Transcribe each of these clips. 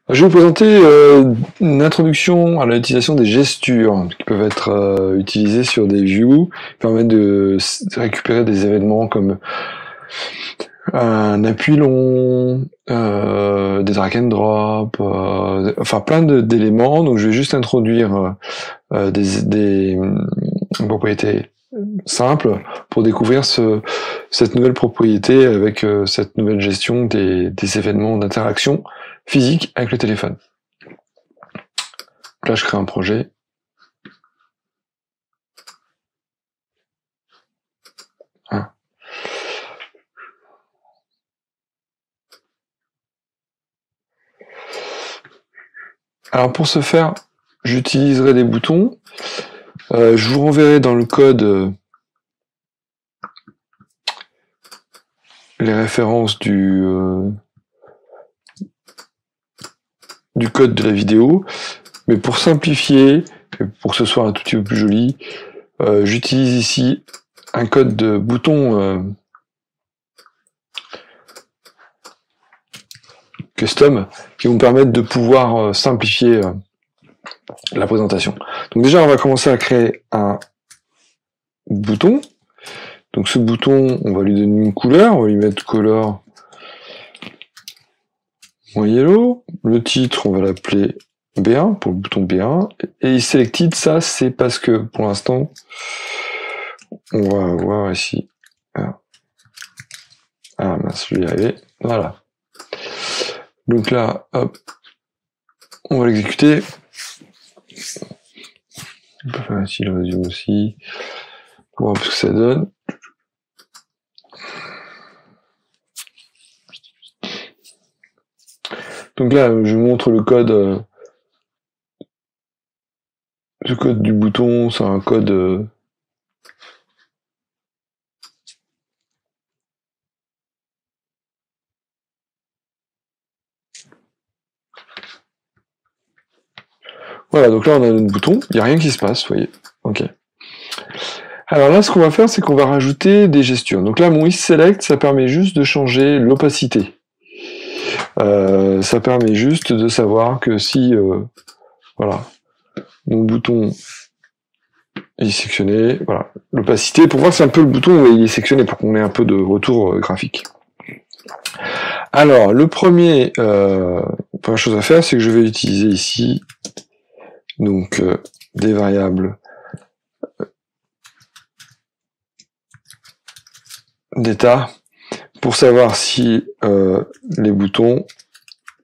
Je vais vous présenter une introduction à l'utilisation des gestures qui peuvent être utilisées sur des views, qui permettent de récupérer des événements comme un appui long, des drag and drop, enfin plein d'éléments. Donc je vais juste introduire des propriétés simples pour découvrir cette nouvelle propriété avec cette nouvelle gestion des événements d'interaction physique avec le téléphone. Là, je crée un projet. Hein. Alors pour ce faire, j'utiliserai des boutons. Je vous renverrai dans le code les références du code de la vidéo, mais pour simplifier, et pour que ce soit un tout petit peu plus joli, j'utilise ici un code de bouton custom qui vont me permettre de pouvoir simplifier la présentation. Donc déjà, on va commencer à créer un bouton. Donc ce bouton, on va lui donner une couleur, on va lui mettre color yellow. Le titre, on va l'appeler B1 pour le bouton B1. Et selected, ça c'est parce que pour l'instant, on va voir ici. Ah mince, je vais y arriver. Voilà. Donc là, hop, on va l'exécuter. On peut faire ici le résumé aussi. Pour voir ce que ça donne. Donc là, je vous montre le code. Le code du bouton, c'est un code voilà, donc là on a notre bouton, il n'y a rien qui se passe, vous voyez. Ok. Alors là, ce qu'on va faire, c'est qu'on va rajouter des gestures. Donc là, mon isSelect, ça permet juste de changer l'opacité. Ça permet juste de savoir que si, voilà, mon bouton est sectionné, voilà, l'opacité, pour voir si un peu le bouton il est sectionné, pour qu'on ait un peu de retour graphique. Alors, le première chose à faire, c'est que je vais utiliser ici, donc, des variables d'état pour savoir si les boutons,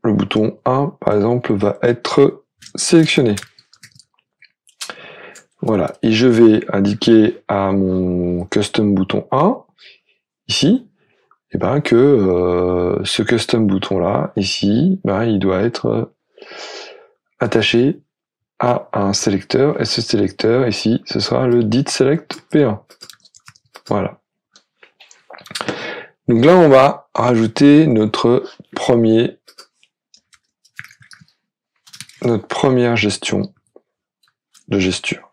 le bouton 1 par exemple va être sélectionné. Voilà, et je vais indiquer à mon custom bouton 1 ici, et ben que ce custom bouton là ici, ben, il doit être attaché à un sélecteur, et ce sélecteur ici, ce sera le DIT-SELECT P1. Voilà. Donc là, on va rajouter notre première gestion de gesture.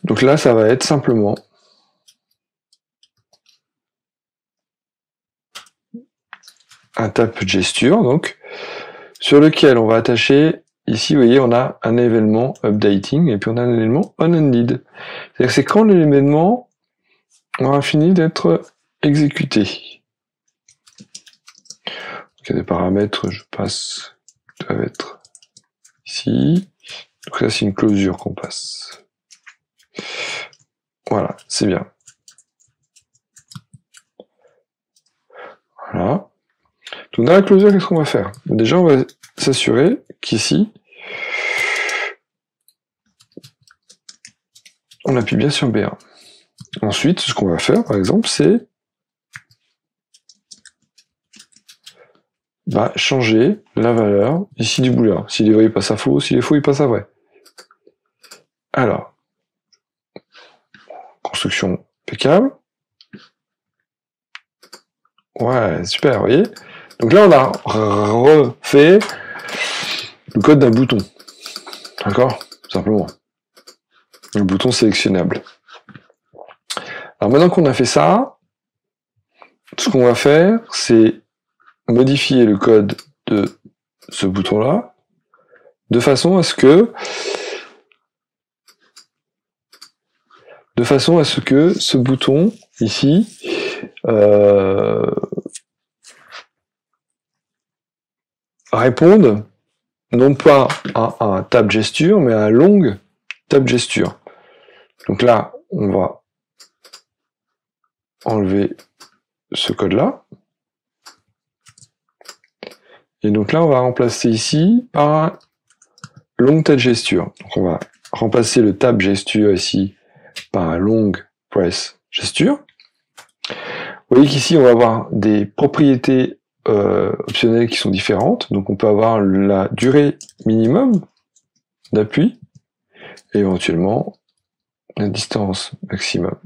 Donc là, ça va être simplement un tap gesture, donc, sur lequel on va attacher, ici, vous voyez, on a un événement updating, et puis on a un événement onEnded. C'est-à-dire que c'est quand l'événement aura fini d'être exécuté. Donc il y a des paramètres, je passe, ça va être ici. Donc là, c'est une closure qu'on passe. Voilà, c'est bien. Voilà. Donc dans la closure, qu'est-ce qu'on va faire? Déjà, on va s'assurer qu'ici, on appuie bien sur B1. Ensuite, ce qu'on va faire, par exemple, c'est changer la valeur ici du booléen. S'il est vrai, il passe à faux. S'il est faux, il passe à vrai. Alors, construction impeccable. Ouais, super, vous voyez. Donc là, on a refait le code d'un bouton. D'accord? Tout simplement. Le bouton sélectionnable. Alors maintenant qu'on a fait ça, ce qu'on va faire, c'est modifier le code de ce bouton-là, de façon à ce que ce bouton ici réponde non pas à un tab gesture, mais à un long tab gesture. Donc là, on va enlever ce code-là. Et donc là, on va remplacer ici par un long tab gesture. Donc on va remplacer le tab gesture ici par un long press gesture. Vous voyez qu'ici, on va avoir des propriétés optionnelles qui sont différentes. Donc on peut avoir la durée minimum d'appui et éventuellement la distance maximum.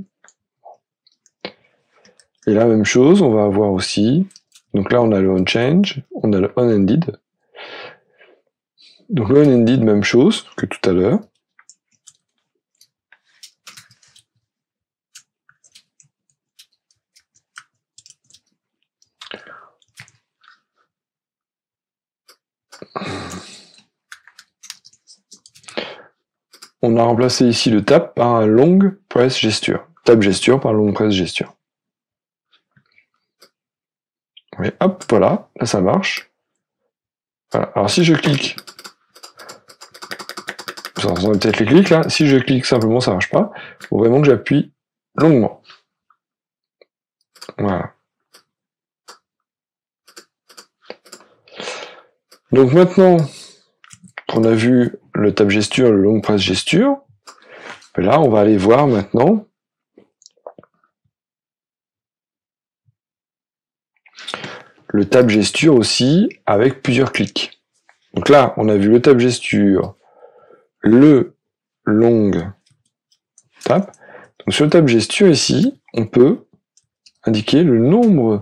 Et la même chose, on va avoir aussi, donc là on a le onChange, on a le onEnded. Donc le onEnded, même chose que tout à l'heure. On a remplacé ici le tab par un long press gesture. Tab gesture par long press gesture. Et hop, voilà, là ça marche. Voilà. Alors si je clique, vous entendez peut-être les clics là, si je clique simplement ça marche pas. Il faut vraiment que j'appuie longuement. Voilà. Donc maintenant qu'on a vu le tab gesture, le long press gesture, là on va aller voir maintenant le tab gesture aussi avec plusieurs clics. Donc là on a vu le tab gesture, le long tab. Donc sur le tab gesture ici, on peut indiquer le nombre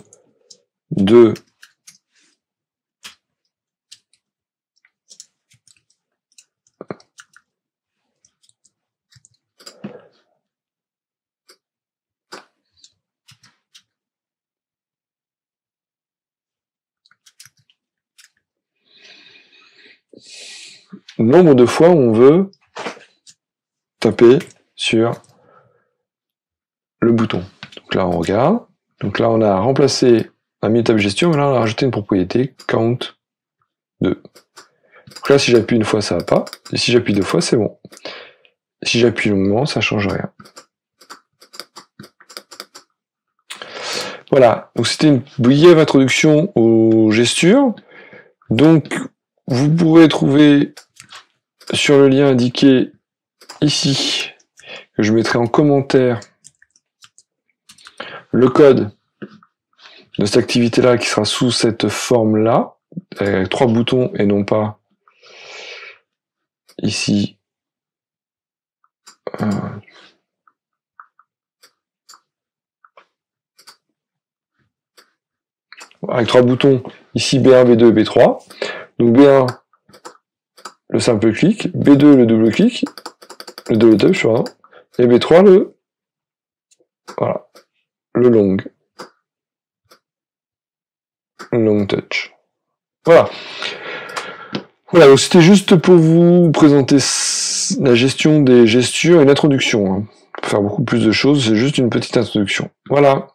de nombre de fois où on veut taper sur le bouton. Donc là, on regarde. Donc là, on a remplacé un mis tab gesture, mais là, on a rajouté une propriété count 2. Donc là, si j'appuie une fois, ça va pas. Et si j'appuie deux fois, c'est bon. Et si j'appuie longuement, ça change rien. Voilà. Donc c'était une brève introduction aux gestures. Donc, vous pourrez trouver sur le lien indiqué ici, que je mettrai en commentaire, le code de cette activité-là qui sera sous cette forme-là, avec 3 boutons et non pas ici. Avec 3 boutons, ici B1, B2, B3. Donc B1, le simple clic, B2, le double clic, le double touch, pardon, et B3, le long touch. Voilà. Voilà, donc c'était juste pour vous présenter la gestion des gestures, une introduction. Hein. On peut faire beaucoup plus de choses, c'est juste une petite introduction. Voilà.